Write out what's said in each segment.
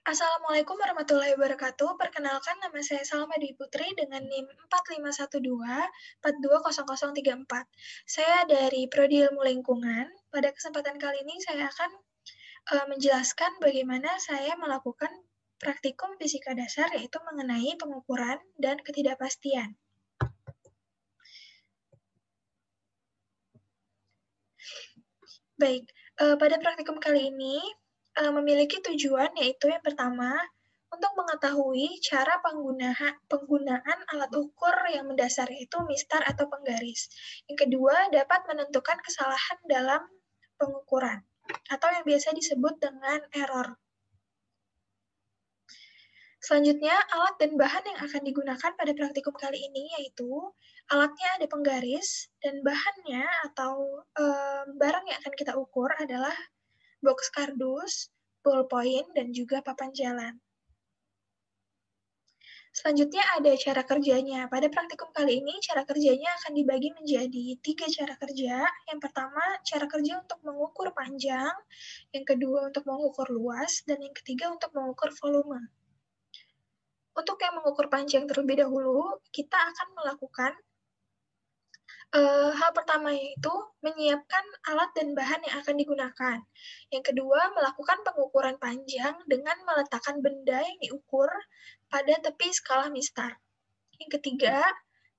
Assalamualaikum warahmatullahi wabarakatuh. Perkenalkan, nama saya Salma Dwi Putri dengan NIM 4512420034. Saya dari Prodi Ilmu Lingkungan. Pada kesempatan kali ini saya akan menjelaskan bagaimana saya melakukan praktikum fisika dasar, yaitu mengenai pengukuran dan ketidakpastian. Baik, pada praktikum kali ini memiliki tujuan, yaitu yang pertama, untuk mengetahui cara penggunaan alat ukur yang mendasar, yaitu mistar atau penggaris. Yang kedua, dapat menentukan kesalahan dalam pengukuran, atau yang biasa disebut dengan error. Selanjutnya, alat dan bahan yang akan digunakan pada praktikum kali ini yaitu alatnya ada penggaris, dan bahannya atau barang yang akan kita ukur adalah box kardus, ballpoint, dan juga papan jalan. Selanjutnya ada cara kerjanya. Pada praktikum kali ini, cara kerjanya akan dibagi menjadi 3 cara kerja. Yang pertama, cara kerja untuk mengukur panjang. Yang kedua, untuk mengukur luas. Dan yang ketiga, untuk mengukur volume. Untuk yang mengukur panjang terlebih dahulu, kita akan melakukan hal pertama yaitu menyiapkan alat dan bahan yang akan digunakan. Yang kedua, melakukan pengukuran panjang dengan meletakkan benda yang diukur pada tepi skala mistar. Yang ketiga,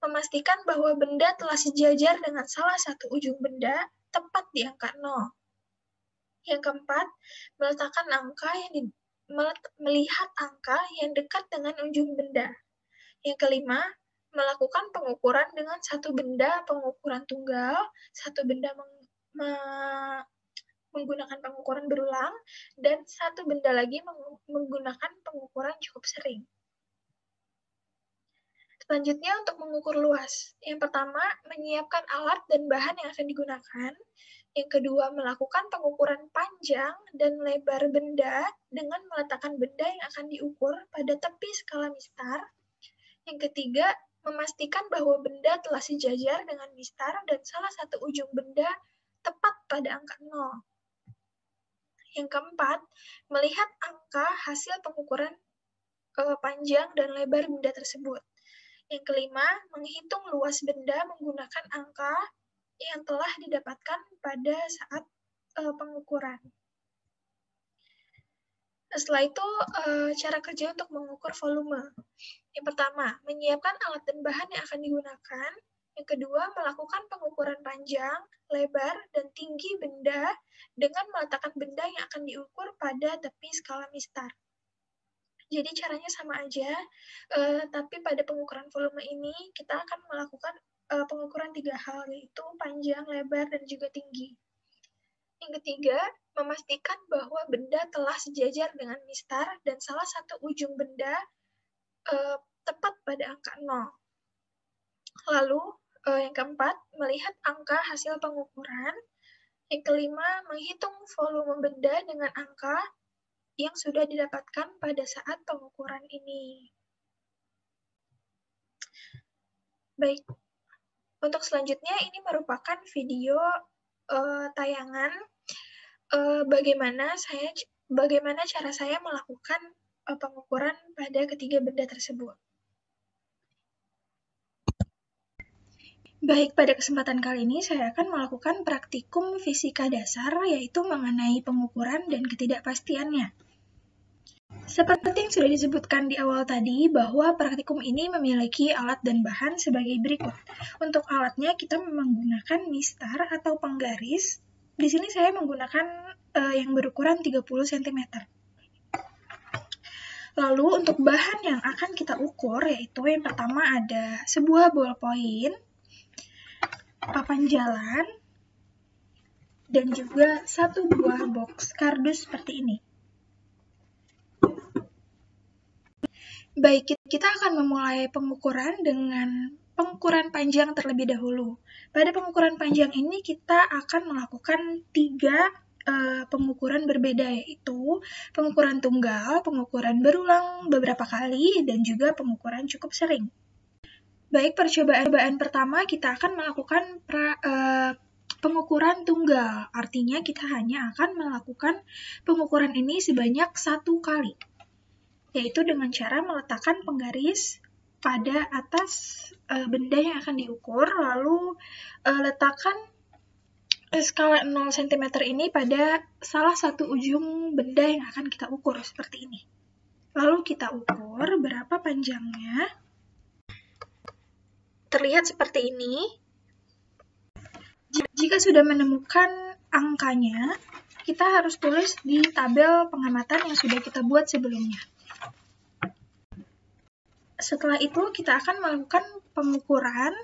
memastikan bahwa benda telah sejajar dengan salah satu ujung benda tepat di angka 0. Yang keempat, melihat angka yang dekat dengan ujung benda. Yang kelima, melakukan pengukuran dengan satu benda pengukuran tunggal, satu benda menggunakan pengukuran berulang, dan satu benda lagi menggunakan pengukuran cukup sering. Selanjutnya untuk mengukur luas. Yang pertama, menyiapkan alat dan bahan yang akan digunakan. Yang kedua, melakukan pengukuran panjang dan lebar benda dengan meletakkan benda yang akan diukur pada tepi skala mistar. Yang ketiga, memastikan bahwa benda telah sejajar dengan mistar dan salah satu ujung benda tepat pada angka 0. Yang keempat, melihat angka hasil pengukuran panjang dan lebar benda tersebut. Yang kelima, menghitung luas benda menggunakan angka yang telah didapatkan pada saat pengukuran. Setelah itu, cara kerja untuk mengukur volume. Yang pertama, menyiapkan alat dan bahan yang akan digunakan. Yang kedua, melakukan pengukuran panjang, lebar, dan tinggi benda dengan meletakkan benda yang akan diukur pada tepi skala mistar. Jadi caranya sama aja, tapi pada pengukuran volume ini kita akan melakukan pengukuran 3 hal, yaitu panjang, lebar, dan juga tinggi. Yang ketiga, memastikan bahwa benda telah sejajar dengan mistar dan salah satu ujung benda tepat pada angka 0. Lalu, yang keempat, melihat angka hasil pengukuran. Yang kelima, menghitung volume benda dengan angka yang sudah didapatkan pada saat pengukuran ini. Baik, untuk selanjutnya ini merupakan video tayangan bagaimana cara saya melakukan pengukuran pada ketiga benda tersebut. Baik, pada kesempatan kali ini saya akan melakukan praktikum fisika dasar, yaitu mengenai pengukuran dan ketidakpastiannya. Seperti yang sudah disebutkan di awal tadi, bahwa praktikum ini memiliki alat dan bahan sebagai berikut. Untuk alatnya, kita menggunakan mistar atau penggaris. Di sini saya menggunakan yang berukuran 30 cm. Lalu, untuk bahan yang akan kita ukur, yaitu yang pertama ada sebuah ballpoint, papan jalan, dan juga satu buah box kardus seperti ini. Baik, kita akan memulai pengukuran dengan pengukuran panjang terlebih dahulu. Pada pengukuran panjang ini kita akan melakukan 3 pengukuran berbeda, yaitu pengukuran tunggal, pengukuran berulang beberapa kali, dan juga pengukuran cukup sering. Baik, percobaan pertama kita akan melakukan pengukuran tunggal. Artinya kita hanya akan melakukan pengukuran ini sebanyak 1 kali. yaitu dengan cara meletakkan penggaris pada atas benda yang akan diukur, lalu letakkan skala 0 cm ini pada salah satu ujung benda yang akan kita ukur, seperti ini. Lalu kita ukur berapa panjangnya. Terlihat seperti ini. Jika sudah menemukan angkanya, kita harus tulis di tabel pengamatan yang sudah kita buat sebelumnya. Setelah itu, kita akan melakukan pengukuran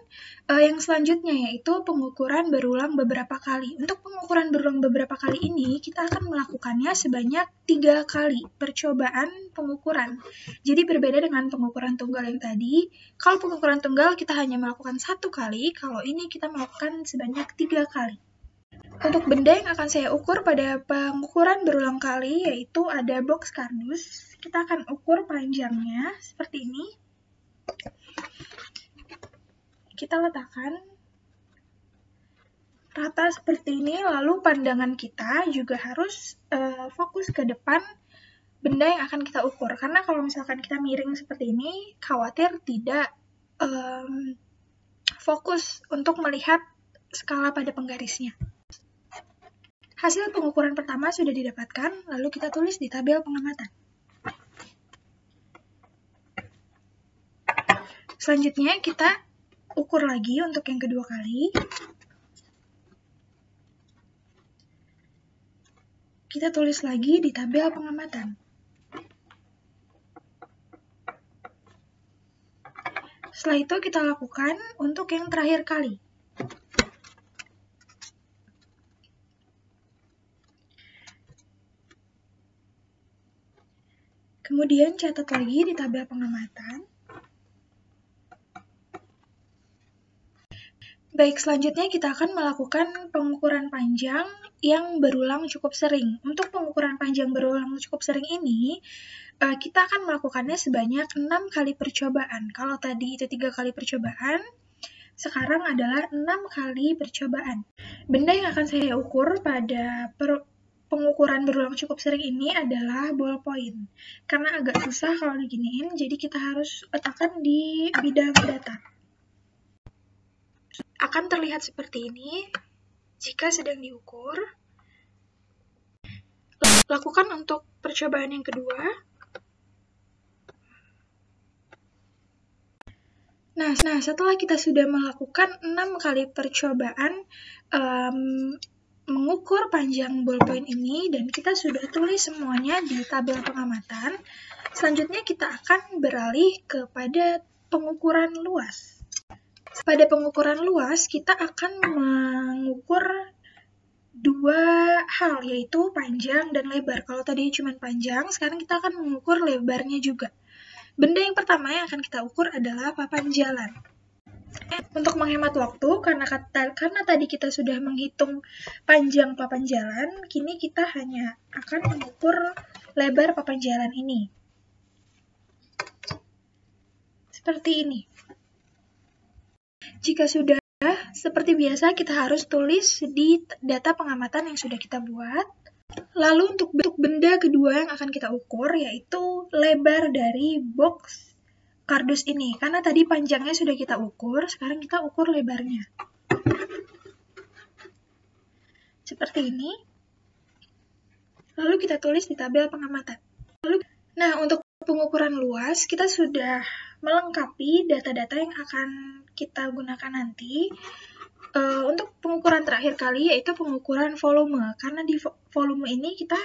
yang selanjutnya, yaitu pengukuran berulang beberapa kali. Untuk pengukuran berulang beberapa kali ini, kita akan melakukannya sebanyak 3 kali percobaan pengukuran. Jadi berbeda dengan pengukuran tunggal yang tadi. Kalau pengukuran tunggal, kita hanya melakukan 1 kali, kalau ini kita melakukan sebanyak 3 kali. Untuk benda yang akan saya ukur pada pengukuran berulang kali, yaitu ada box kardus, kita akan ukur panjangnya seperti ini. Kita letakkan rata seperti ini, lalu pandangan kita juga harus fokus ke depan benda yang akan kita ukur. Karena kalau misalkan kita miring seperti ini, khawatir tidak fokus untuk melihat skala pada penggarisnya. Hasil pengukuran pertama sudah didapatkan, lalu kita tulis di tabel pengamatan. Selanjutnya kita ukur lagi untuk yang kedua kali. Kita tulis lagi di tabel pengamatan. Setelah itu kita lakukan untuk yang terakhir kali. Kemudian catat lagi di tabel pengamatan. Baik, selanjutnya kita akan melakukan pengukuran panjang yang berulang cukup sering. Untuk pengukuran panjang berulang cukup sering ini, kita akan melakukannya sebanyak 6 kali percobaan. Kalau tadi itu 3 kali percobaan, sekarang adalah 6 kali percobaan. Benda yang akan saya ukur pada pengukuran berulang cukup sering ini adalah ballpoint. Karena agak susah kalau diginiin, jadi kita harus letakkan di bidang data. Akan terlihat seperti ini jika sedang diukur. Lakukan untuk percobaan yang kedua. Nah, setelah kita sudah melakukan 6 kali percobaan mengukur panjang ballpoint ini, dan kita sudah tulis semuanya di tabel pengamatan, selanjutnya kita akan beralih kepada pengukuran luas. Pada pengukuran luas, kita akan mengukur 2 hal, yaitu panjang dan lebar. Kalau tadi cuma panjang, sekarang kita akan mengukur lebarnya juga. Benda yang pertama yang akan kita ukur adalah papan jalan. Untuk menghemat waktu, karena tadi kita sudah menghitung panjang papan jalan, kini kita hanya akan mengukur lebar papan jalan ini. Seperti ini. Jika sudah seperti biasa, kita harus tulis di data pengamatan yang sudah kita buat. Lalu untuk benda kedua yang akan kita ukur, yaitu lebar dari box kardus ini. Karena tadi panjangnya sudah kita ukur, sekarang kita ukur lebarnya. Seperti ini. Lalu kita tulis di tabel pengamatan. Nah, untuk pengukuran luas, kita sudah melengkapi data-data yang akan kita gunakan nanti. Untuk pengukuran terakhir kali, yaitu pengukuran volume. Karena di volume ini kita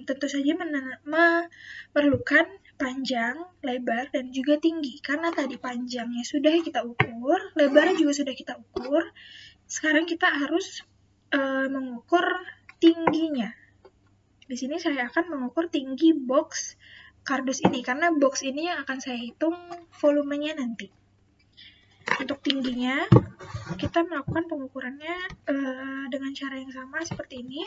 tentu saja memerlukan panjang, lebar, dan juga tinggi. Karena tadi panjangnya sudah kita ukur, lebarnya juga sudah kita ukur. Sekarang kita harus mengukur tingginya. Di sini saya akan mengukur tinggi box kardus ini, karena box ini yang akan saya hitung volumenya nanti. Untuk tingginya, kita melakukan pengukurannya dengan cara yang sama seperti ini.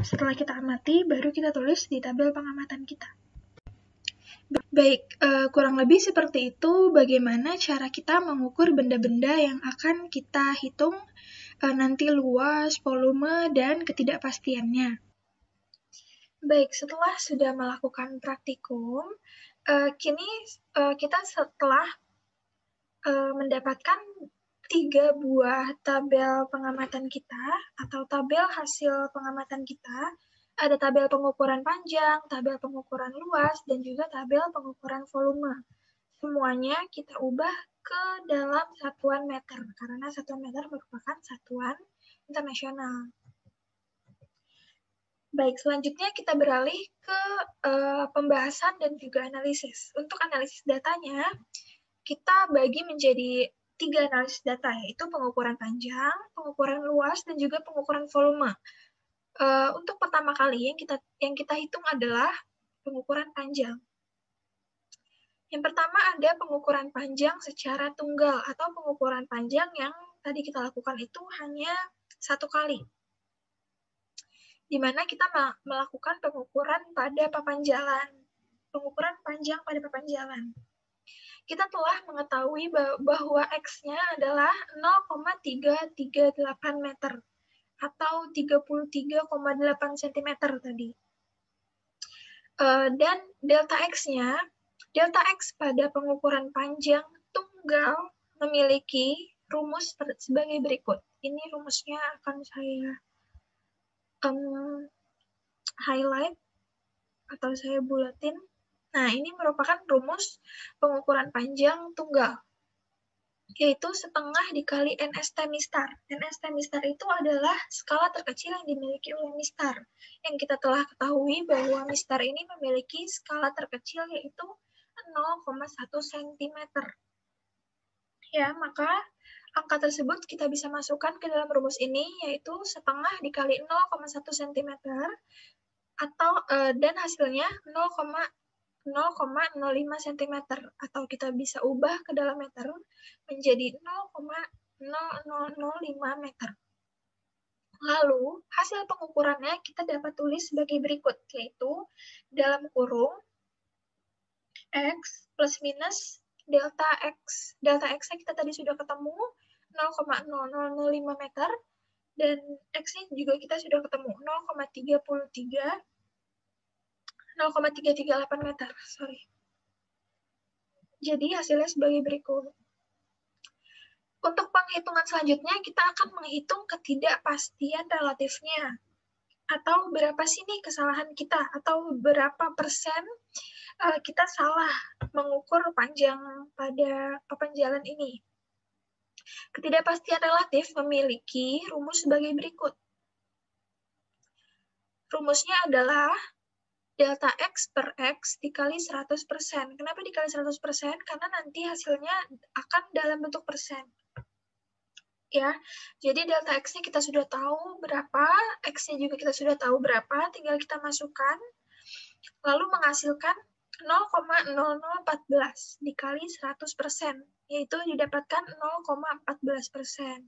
Setelah kita amati, baru kita tulis di tabel pengamatan kita. Baik, kurang lebih seperti itu bagaimana cara kita mengukur benda-benda yang akan kita hitung nanti luas, volume, dan ketidakpastiannya. Baik, setelah sudah melakukan praktikum, kini kita setelah mendapatkan 3 buah tabel pengamatan kita atau tabel hasil pengamatan kita. Ada tabel pengukuran panjang, tabel pengukuran luas, dan juga tabel pengukuran volume. Semuanya kita ubah ke dalam satuan meter, karena satuan meter merupakan satuan internasional. Baik, selanjutnya kita beralih ke pembahasan dan juga analisis. Untuk analisis datanya, kita bagi menjadi 3 analisis data, yaitu pengukuran panjang, pengukuran luas, dan juga pengukuran volume. Untuk pertama kali yang kita hitung adalah pengukuran panjang. Yang pertama ada pengukuran panjang secara tunggal atau pengukuran panjang yang tadi kita lakukan itu hanya 1 kali, di mana kita melakukan pengukuran pada papan jalan, pengukuran panjang pada papan jalan. Kita telah mengetahui bahwa X-nya adalah 0,338 meter atau 33,8 cm tadi. Dan delta X pada pengukuran panjang tunggal memiliki rumus sebagai berikut. Ini rumusnya akan saya highlight atau saya bulatin. Nah, ini merupakan rumus pengukuran panjang tunggal, yaitu setengah dikali NST mistar. NST mistar itu adalah skala terkecil yang dimiliki oleh mistar. Yang kita telah ketahui bahwa mistar ini memiliki skala terkecil yaitu 0,1 cm. Ya, maka angka tersebut kita bisa masukkan ke dalam rumus ini, yaitu setengah dikali 0,1 cm, atau dan hasilnya 0,05 cm, atau kita bisa ubah ke dalam meter menjadi 0,0005 meter. Lalu, hasil pengukurannya kita dapat tulis sebagai berikut, yaitu dalam kurung X plus minus delta X. Delta X-nya kita tadi sudah ketemu 0,0005 meter, dan X-nya juga kita sudah ketemu 0,338 meter. Jadi hasilnya sebagai berikut. Untuk penghitungan selanjutnya, kita akan menghitung ketidakpastian relatifnya. Atau berapa sih nih kesalahan kita, atau berapa persen kita salah mengukur panjang pada papan jalan ini. Ketidakpastian relatif memiliki rumus sebagai berikut. Rumusnya adalah delta X per X dikali 100%. Kenapa dikali 100%? Karena nanti hasilnya akan dalam bentuk persen. Ya, jadi delta X-nya kita sudah tahu berapa, X-nya juga kita sudah tahu berapa, tinggal kita masukkan, lalu menghasilkan 0,0014 dikali 100%, yaitu didapatkan 0,14%.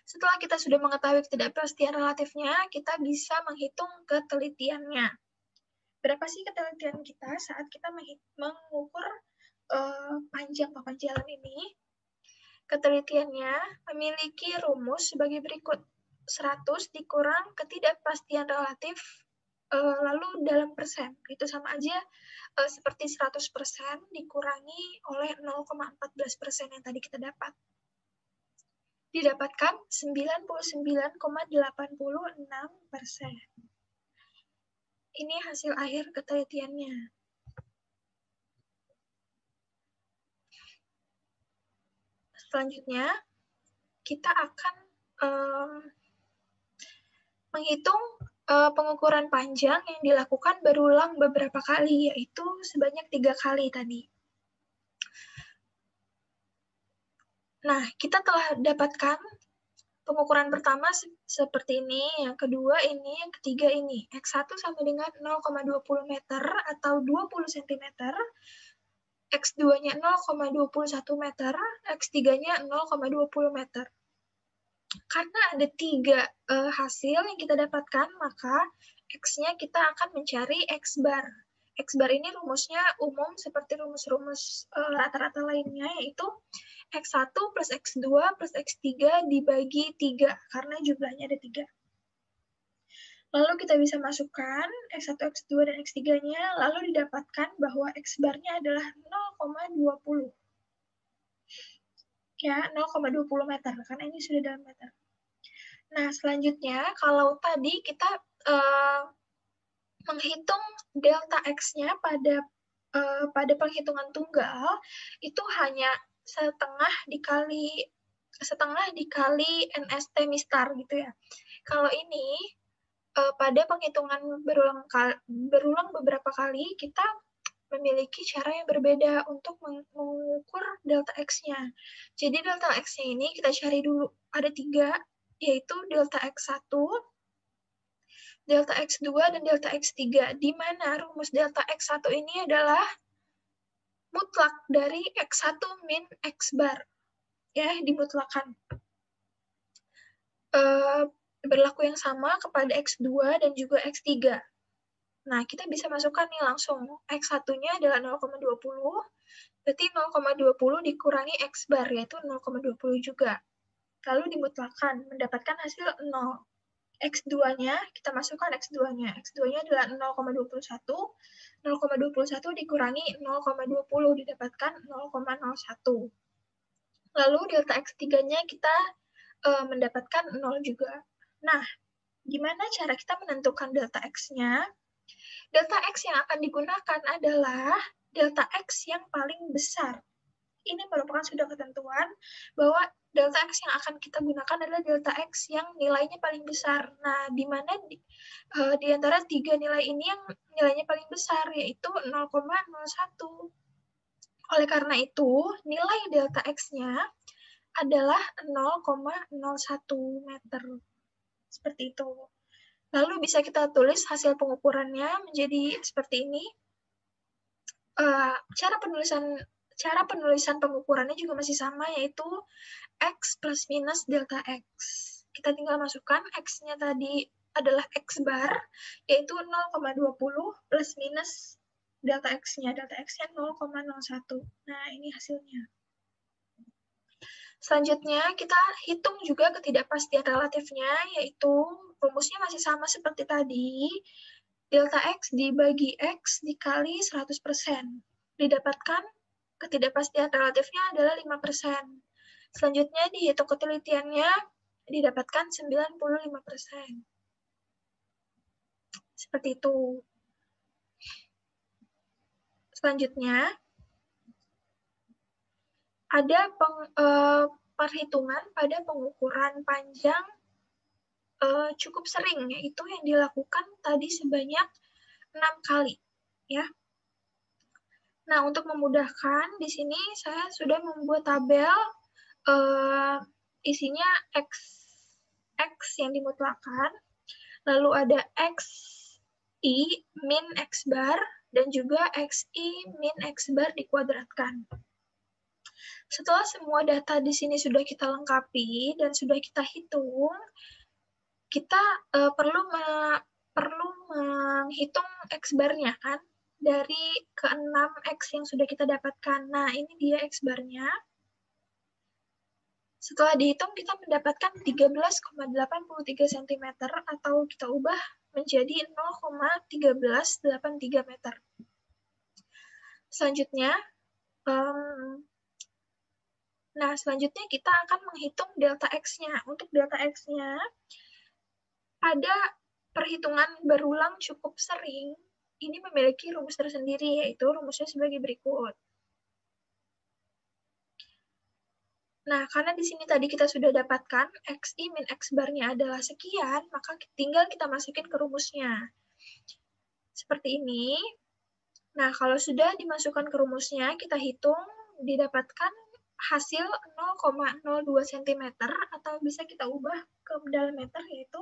Setelah kita sudah mengetahui ketidakpastian relatifnya, kita bisa menghitung ketelitiannya. Berapa sih ketelitian kita saat kita mengukur panjang papan jalan ini? Ketelitiannya memiliki rumus sebagai berikut. 100 dikurang ketidakpastian relatif lalu dalam persen. Itu sama aja seperti 100% dikurangi oleh 0,14% yang tadi kita dapat. Didapatkan 99,86%. Ini hasil akhir ketelitiannya. Selanjutnya, kita akan menghitung pengukuran panjang yang dilakukan berulang beberapa kali, yaitu sebanyak 3 kali tadi. Nah, kita telah dapatkan pengukuran pertama seperti ini, yang kedua ini, yang ketiga ini. X1 sama dengan 0,20 meter atau 20 cm, X2-nya 0,21 meter, X3-nya 0,20 meter. Karena ada 3 hasil yang kita dapatkan, maka X-nya kita akan mencari X-bar. X-bar ini rumusnya umum seperti rumus-rumus rata-rata lainnya, yaitu X1 plus X2 plus X3 dibagi 3, karena jumlahnya ada 3. Lalu kita bisa masukkan X1, X2, dan X3-nya, lalu didapatkan bahwa X bar-nya adalah 0,20. Ya, 0,20 meter, karena ini sudah dalam meter. Nah, selanjutnya, kalau tadi kita menghitung delta X-nya pada penghitungan tunggal, itu hanya setengah dikali NST mistar gitu ya. Kalau ini pada penghitungan berulang beberapa kali, kita memiliki cara yang berbeda untuk mengukur delta X-nya. Jadi delta X-nya ini kita cari dulu. Ada 3, yaitu delta X1, delta X2, dan delta X3, di mana rumus delta X1 ini adalah mutlak dari X1 min X bar. Ya, dimutlakan. Berlaku yang sama kepada X2 dan juga X3. Nah, kita bisa masukkan nih langsung. X1-nya adalah 0,20, berarti 0,20 dikurangi X bar, yaitu 0,20 juga. Lalu dimutlakan, mendapatkan hasil 0. X2-nya, kita masukkan X2-nya. X2-nya adalah 0,21. 0,21 dikurangi 0,20, didapatkan 0,01. Lalu delta X3-nya kita mendapatkan 0 juga. Nah, gimana cara kita menentukan delta X-nya? Delta X yang akan digunakan adalah delta X yang paling besar. Ini merupakan sudah ketentuan bahwa delta X yang akan kita gunakan adalah delta X yang nilainya paling besar. Nah, di mana di antara 3 nilai ini yang nilainya paling besar, yaitu 0,01. Oleh karena itu, nilai delta X-nya adalah 0,01 meter. Seperti itu. Lalu bisa kita tulis hasil pengukurannya menjadi seperti ini. Cara penulisan pengukurannya juga masih sama, yaitu X plus minus delta X. Kita tinggal masukkan X-nya tadi adalah X bar, yaitu 0,20 plus minus delta X-nya. Delta X-nya 0,01. Nah, ini hasilnya. Selanjutnya, kita hitung juga ketidakpastian relatifnya, yaitu rumusnya masih sama seperti tadi. Delta X dibagi X dikali 100%. Didapatkan ketidakpastian relatifnya adalah 5%. Selanjutnya, dihitung ketelitiannya, didapatkan 95%. Seperti itu. Selanjutnya, ada perhitungan pada pengukuran panjang cukup sering, yaitu yang dilakukan tadi sebanyak 6 kali. Ya. Nah, untuk memudahkan, di sini saya sudah membuat tabel isinya X yang dimutlakan, lalu ada XI min X bar, dan juga XI min X bar dikuadratkan. Setelah semua data di sini sudah kita lengkapi dan sudah kita hitung, kita perlu menghitung X bar-nya kan, dari ke-6 X yang sudah kita dapatkan. Nah, ini dia X bar-nya. Setelah dihitung, kita mendapatkan 13,83 cm, atau kita ubah menjadi 0,1383 meter. Selanjutnya, selanjutnya kita akan menghitung delta X-nya. Untuk delta X-nya, pada perhitungan berulang cukup sering, ini memiliki rumus tersendiri, yaitu rumusnya sebagai berikut. Nah, karena di sini tadi kita sudah dapatkan XI min X bar-nya adalah sekian, maka tinggal kita masukin ke rumusnya. Seperti ini. Nah, kalau sudah dimasukkan ke rumusnya, kita hitung, didapatkan hasil 0,02 cm, atau bisa kita ubah ke dalam meter, yaitu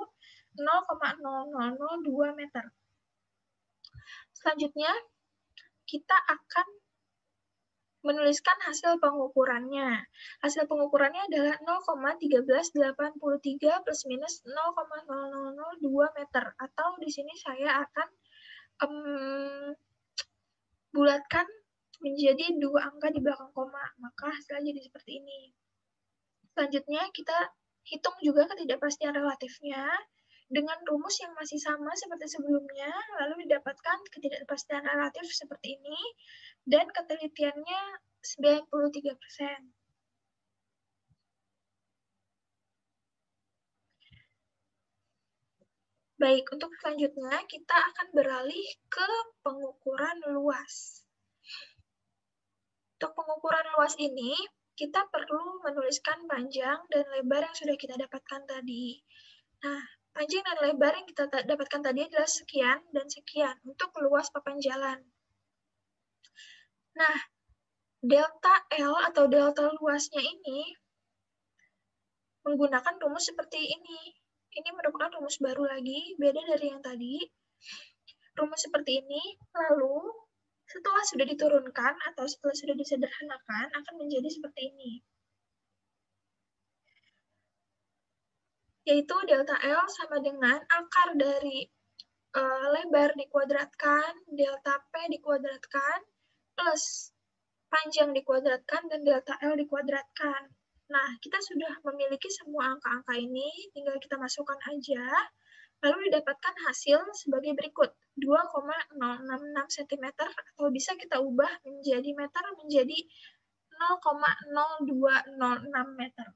0,0002 meter. Selanjutnya, kita akan menuliskan hasil pengukurannya. Hasil pengukurannya adalah 0,1383 plus minus 0,0002 meter. Atau di sini saya akan bulatkan menjadi 2 angka di belakang koma. Maka hasilnya jadi seperti ini. Selanjutnya kita hitung juga ketidakpastian relatifnya. dengan rumus yang masih sama seperti sebelumnya, lalu didapatkan ketidakpastian relatif seperti ini, dan ketelitiannya 93%. Baik, untuk selanjutnya kita akan beralih ke pengukuran luas. Untuk pengukuran luas ini, kita perlu menuliskan panjang dan lebar yang sudah kita dapatkan tadi. Nah, panjang dan lebar yang kita dapatkan tadi adalah sekian dan sekian untuk luas papan jalan. Nah, delta L atau delta luasnya ini menggunakan rumus seperti ini. Ini merupakan rumus baru lagi, beda dari yang tadi. Rumus seperti ini, lalu setelah sudah diturunkan atau setelah sudah disederhanakan, akan menjadi seperti ini. Yaitu delta L sama dengan akar dari lebar dikuadratkan, delta P dikuadratkan, plus panjang dikuadratkan, dan delta L dikuadratkan. Nah, kita sudah memiliki semua angka-angka ini, tinggal kita masukkan aja, lalu didapatkan hasil sebagai berikut, 2,066 cm, atau bisa kita ubah menjadi meter menjadi 0,0206 meter.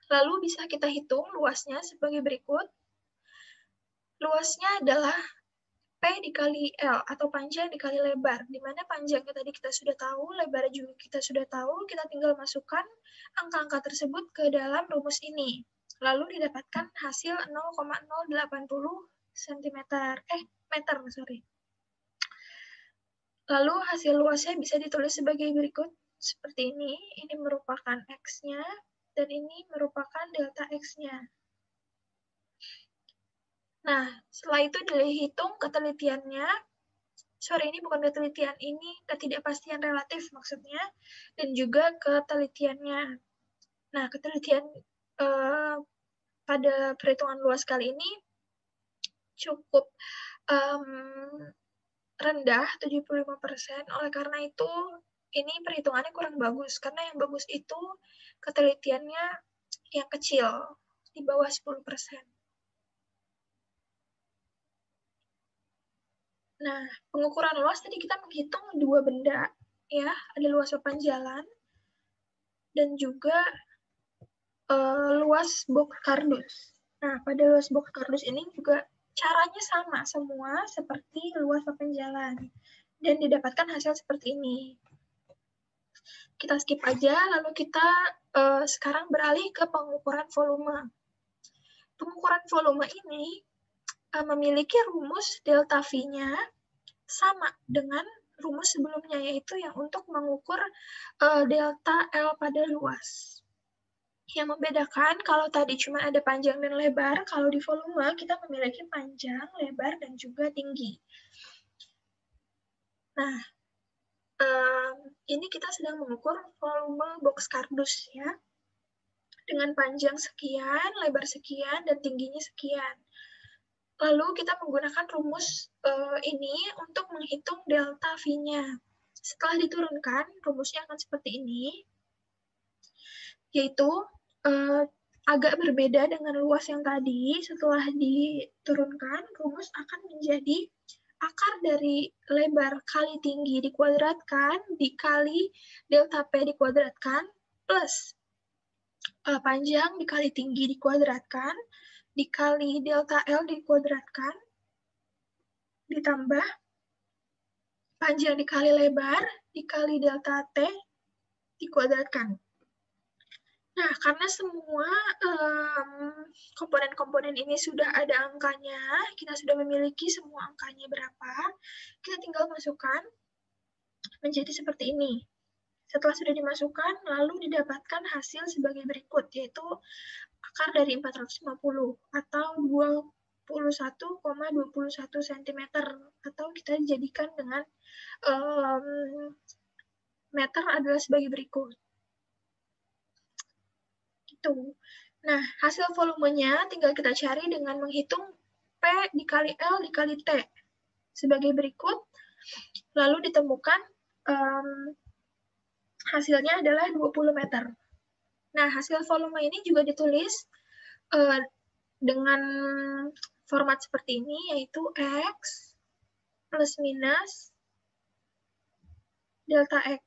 Lalu bisa kita hitung luasnya sebagai berikut. Luasnya adalah P dikali L, atau panjang dikali lebar, di mana panjangnya tadi kita sudah tahu, lebarnya juga kita sudah tahu, kita tinggal masukkan angka-angka tersebut ke dalam rumus ini. Lalu didapatkan hasil 0,080 cm, meter, sorry. Lalu hasil luasnya bisa ditulis sebagai berikut, seperti ini. Ini merupakan X-nya, dan ini merupakan delta X-nya. Nah, setelah itu dihitung ketelitiannya, ini bukan ketelitian, ini ketidakpastian relatif maksudnya, dan juga ketelitiannya. Nah, ketelitian pada perhitungan luas kali ini cukup rendah, 75%, oleh karena itu ini perhitungannya kurang bagus, karena yang bagus itu ketelitiannya yang kecil, di bawah 10%. Nah, pengukuran luas tadi kita menghitung dua benda, ya, ada luas papan jalan dan juga luas box kardus. Nah, pada luas box kardus ini juga caranya sama semua seperti luas papan jalan dan didapatkan hasil seperti ini. Kita skip aja, lalu kita sekarang beralih ke pengukuran volume. Pengukuran volume ini memiliki rumus delta V-nya sama dengan rumus sebelumnya, yaitu yang untuk mengukur delta L pada luas. Yang membedakan, kalau tadi cuma ada panjang dan lebar, kalau di volume kita memiliki panjang, lebar, dan juga tinggi. Nah, ini kita sedang mengukur volume box kardus, ya, dengan panjang sekian, lebar sekian, dan tingginya sekian. Lalu kita menggunakan rumus ini untuk menghitung delta V-nya. Setelah diturunkan, rumusnya akan seperti ini, yaitu agak berbeda dengan luas yang tadi. Setelah diturunkan, rumus akan menjadi akar dari lebar kali tinggi dikuadratkan dikali delta P dikuadratkan plus panjang dikali tinggi dikuadratkan dikali delta L dikuadratkan ditambah panjang dikali lebar dikali delta T dikuadratkan. Nah, karena semua komponen-komponen ini sudah ada angkanya, kita sudah memiliki semua angkanya berapa, kita tinggal masukkan menjadi seperti ini. Setelah sudah dimasukkan, lalu didapatkan hasil sebagai berikut, yaitu akar dari 450 atau 21,21 cm, atau kita jadikan dengan meter adalah sebagai berikut. Gitu. Nah, hasil volumenya tinggal kita cari dengan menghitung P dikali L dikali T sebagai berikut, lalu ditemukan hasilnya adalah 20 meter. Nah, hasil volume ini juga ditulis dengan format seperti ini, yaitu X plus minus delta X.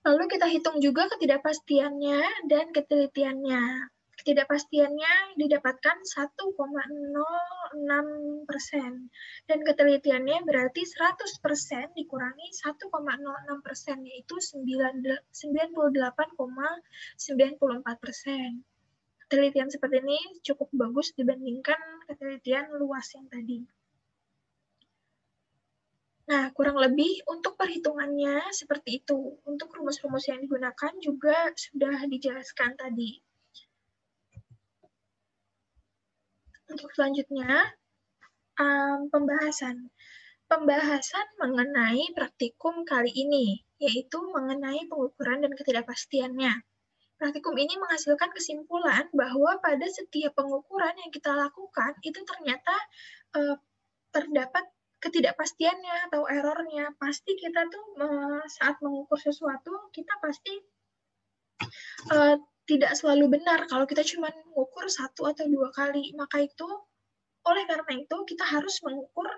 Lalu kita hitung juga ketidakpastiannya dan ketelitiannya. Ketidakpastiannya didapatkan 1,06% dan ketelitiannya berarti 100% dikurangi 1,06%, yaitu 98,94%. Ketelitian seperti ini cukup bagus dibandingkan ketelitian luas yang tadi. Nah, kurang lebih untuk perhitungannya seperti itu. Untuk rumus-rumus yang digunakan juga sudah dijelaskan tadi. Untuk selanjutnya, pembahasan. Pembahasan mengenai praktikum kali ini, yaitu mengenai pengukuran dan ketidakpastiannya. Praktikum ini menghasilkan kesimpulan bahwa pada setiap pengukuran yang kita lakukan, itu ternyata terdapat ketidakpastiannya atau errornya. Pasti kita tuh saat mengukur sesuatu, kita pasti tidak selalu benar kalau kita cuma mengukur 1 atau 2 kali. Maka itu, oleh karena itu, kita harus mengukur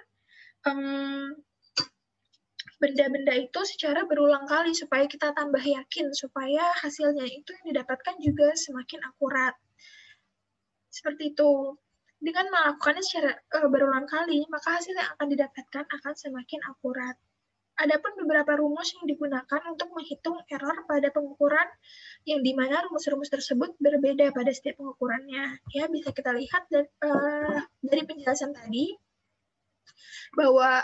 benda-benda itu secara berulang kali supaya kita tambah yakin, supaya hasilnya itu yang didapatkan juga semakin akurat. Seperti itu. Dengan melakukannya secara berulang kali, maka hasil yang akan didapatkan akan semakin akurat. Adapun beberapa rumus yang digunakan untuk menghitung error pada pengukuran yang dimana rumus-rumus tersebut berbeda pada setiap pengukurannya. Ya, bisa kita lihat dari penjelasan tadi bahwa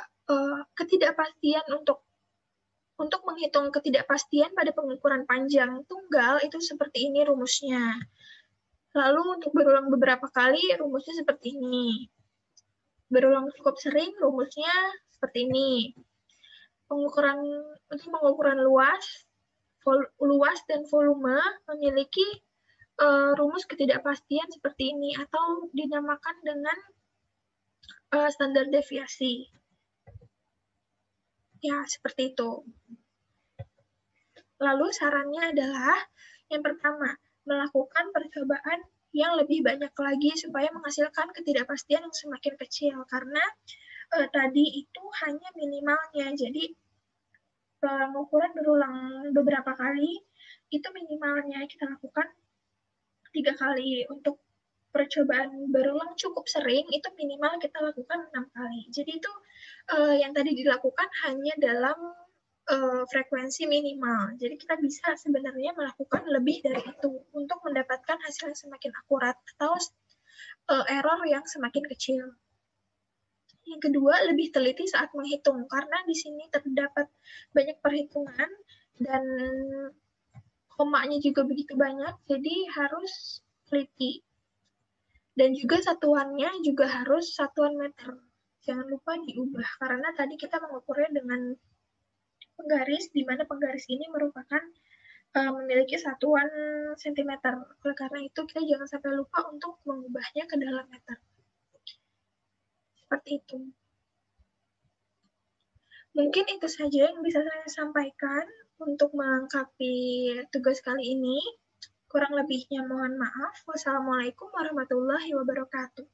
ketidakpastian untuk menghitung ketidakpastian pada pengukuran panjang tunggal itu seperti ini rumusnya. Lalu untuk berulang beberapa kali rumusnya seperti ini. Berulang cukup sering rumusnya seperti ini. Untuk pengukuran luas dan volume memiliki rumus ketidakpastian seperti ini atau dinamakan dengan standar deviasi. Ya, seperti itu. Lalu sarannya adalah yang pertama, melakukan percobaan yang lebih banyak lagi supaya menghasilkan ketidakpastian yang semakin kecil. Karena tadi itu hanya minimalnya. Jadi pengukuran berulang beberapa kali, itu minimalnya kita lakukan 3 kali. Untuk percobaan berulang cukup sering, itu minimal kita lakukan 6 kali. Jadi itu yang tadi dilakukan hanya dalam frekuensi minimal. Jadi kita bisa sebenarnya melakukan lebih dari itu untuk mendapatkan hasil yang semakin akurat atau error yang semakin kecil. Yang kedua, lebih teliti saat menghitung, karena di sini terdapat banyak perhitungan dan komanya juga begitu banyak, jadi harus teliti. Dan juga satuannya juga harus satuan meter. Jangan lupa diubah, karena tadi kita mengukurnya dengan penggaris, di mana penggaris ini merupakan memiliki satuan sentimeter. Oleh karena itu, kita jangan sampai lupa untuk mengubahnya ke dalam meter. Seperti itu. Mungkin itu saja yang bisa saya sampaikan untuk melengkapi tugas kali ini. Kurang lebihnya mohon maaf. Wassalamualaikum warahmatullahi wabarakatuh.